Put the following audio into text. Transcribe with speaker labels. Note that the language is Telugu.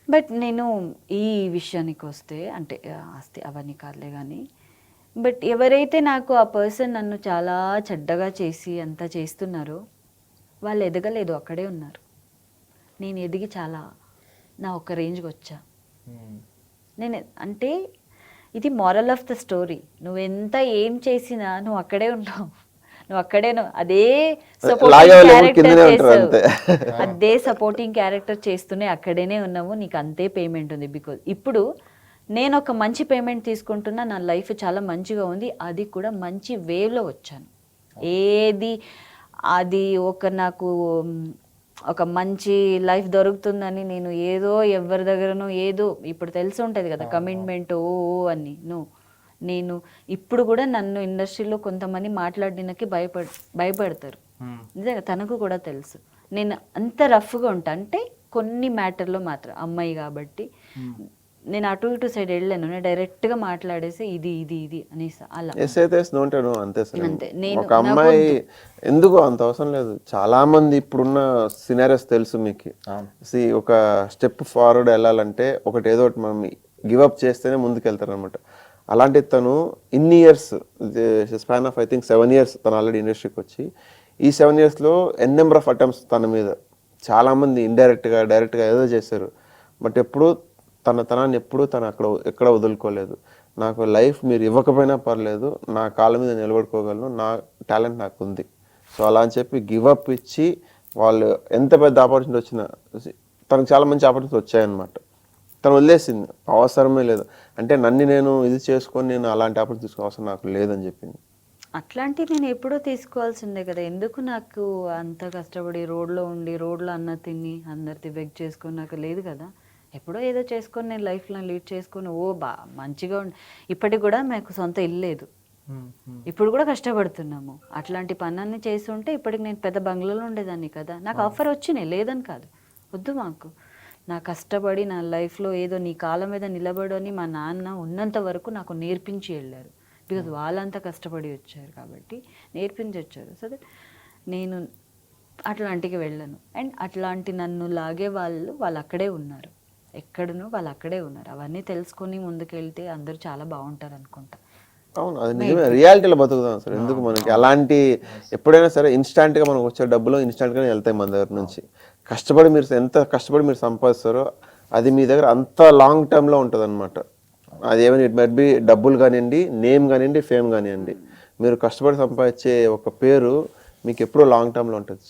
Speaker 1: బట్ నేను ఈ విషయానికి వస్తే అంటే ఆస్తి అవన్నీ కాదులే కానీ, బట్ ఎవరైతే నాకు ఆ పర్సన్ నన్ను చాలా చెడ్డగా చేసి అంతా చేస్తున్నారో వాళ్ళు ఎదగలేదు, అక్కడే ఉన్నారు. నేను ఎదిగి చాలా నా ఒక రేంజ్కి వచ్చా. నేను అంటే ఇది మారల్ ఆఫ్ ద స్టోరీ. నువ్వెంత ఏం చేసినా నువ్వు అక్కడే ఉన్నావు, నువ్వు అక్కడే అదే సపోర్టింగ్ క్యారెక్టర్ చేస్తావు, అదే సపోర్టింగ్ క్యారెక్టర్ చేస్తూనే అక్కడేనే ఉన్నావు, నీకు అంతే పేమెంట్ ఉంది. బికాజ్ ఇప్పుడు నేను ఒక మంచి పేమెంట్ తీసుకుంటున్నా, నా లైఫ్ చాలా మంచిగా ఉంది, అది కూడా మంచి వేవ్లో వచ్చాను. ఏది అది నాకు ఒక మంచి లైఫ్ దొరుకుతుందని నేను ఏదో ఎవరి దగ్గరనో ఏదో ఇప్పుడు తెలిసి ఉంటుంది కదా కమిట్మెంట్ ఓ అని. నేను ఇప్పుడు కూడా నన్ను ఇండస్ట్రీలో కొంతమంది మాట్లాడడానికి భయపడతారు. నిజంగా తనకు కూడా తెలుసు నేను అంత రఫ్గా ఉంటా. అంటే కొన్ని మ్యాటర్లో మాత్రం అమ్మాయి కాబట్టి నేను అటు ఇటు సైడ్ వెళ్ళాను, నేను డైరెక్ట్గా మాట్లాడేసి ఇది ఇది ఇది అనేసి అలా
Speaker 2: అంతే. ఒక అమ్మాయి ఎందుకు అంత అవసరం లేదు. చాలా మంది ఇప్పుడున్న సినారియోస్ తెలుసు మీకు. ఒక స్టెప్ ఫార్వర్డ్ వెళ్ళాలంటే ఒకటి ఏదో ఒకటి మనం గివప్ చేస్తేనే ముందుకు వెళ్తారు అనమాట. అలాంటి తను ఇన్ని years span of I think 7 years తను ఆల్రెడీ ఇండస్ట్రీకి వచ్చి, ఈ 7 yearsలో నెంబర్ ఆఫ్ అటెంప్ట్స్ తన మీద చాలామంది ఇండైరెక్ట్గా డైరెక్ట్గా ఏదో చేశారు. బట్ ఎప్పుడు తనాన్ని ఎప్పుడు తను ఎక్కడ వదులుకోలేదు. నాకు లైఫ్ మీరు ఇవ్వకపోయినా పర్లేదు, నా కాళ్ళ మీద నిలబడుకోగలను, నా టాలెంట్ నాకు ఉంది. సో అలా అని చెప్పి గివప్ ఇచ్చి వాళ్ళు ఎంత పెద్ద ఆపర్చునిటీ వచ్చినా, తనకు చాలా మంచి ఆపర్చునిటీ వచ్చాయన్నమాట, తను వదిలేసింది. అవసరమే లేదు అంటే నేను ఇది చేసుకొని నేను అలాంటి ఆపర్చునిటీ తీసుకో అవసరం నాకు లేదని చెప్పింది.
Speaker 1: అట్లాంటి నేను ఎప్పుడో తీసుకోవాల్సిందే కదా. ఎందుకు నాకు అంత కష్టపడి రోడ్లో ఉండి రోడ్లో అన్న తిని అందరిది బెగ్ చేసుకొని నాకు లేదు కదా. ఎప్పుడో ఏదో చేసుకొని నేను లైఫ్లో లీడ్ చేసుకొని మంచిగా ఇప్పటికి కూడా మాకు సొంత ఇల్లు లేదు, ఇప్పుడు కూడా కష్టపడుతున్నాము. అట్లాంటి పనులన్నీ చేసి ఉంటే ఇప్పటికి నేను పెద్ద బంగ్లాలో ఉండేదాన్ని కదా. నాకు ఆఫర్ వచ్చినాయి, లేదని కాదు, వద్దు మాకు. నా కష్టపడి నా లైఫ్లో ఏదో నీ కాళ్ళ మీద నిలబడని మా నాన్న ఉన్నంత వరకు నాకు నేర్పించి వెళ్ళారు. బికాజ్ వాళ్ళంతా కష్టపడి వచ్చారు కాబట్టి నేర్పించి వచ్చారు. సో దట్ నేను అట్లాంటికి వెళ్ళను. అండ్ అట్లాంటి నన్ను లాగే వాళ్ళు అక్కడే ఉన్నారు, ఎక్కడనో వాళ్ళు అక్కడే ఉన్నారు. అవన్నీ తెలుసుకొని ముందుకెళ్తే అందరూ చాలా బాగుంటారు అనుకుంటా.
Speaker 2: అవును, అది నిజమే. రియాలిటీలో బతుకుతాం సార్. ఎందుకు మనకి అలాంటి ఎప్పుడైనా సరే ఇన్స్టాంట్గా మనకు వచ్చే డబ్బులు ఇన్స్టాంట్గానే వెళ్తాయి మన దగ్గర నుంచి. ఎంత కష్టపడి మీరు సంపాదిస్తారో అది మీ దగ్గర అంత లాంగ్ టర్మ్లో ఉంటుంది అనమాట. అదేమైనా ఇట్ మైట్ బి డబ్బులు కానివ్వండి, నేమ్ కానివ్వండి, ఫేమ్ కానివ్వండి, మీరు కష్టపడి సంపాదించే ఒక పేరు మీకు ఎప్పుడూ లాంగ్ టర్మ్లో ఉంటుంది.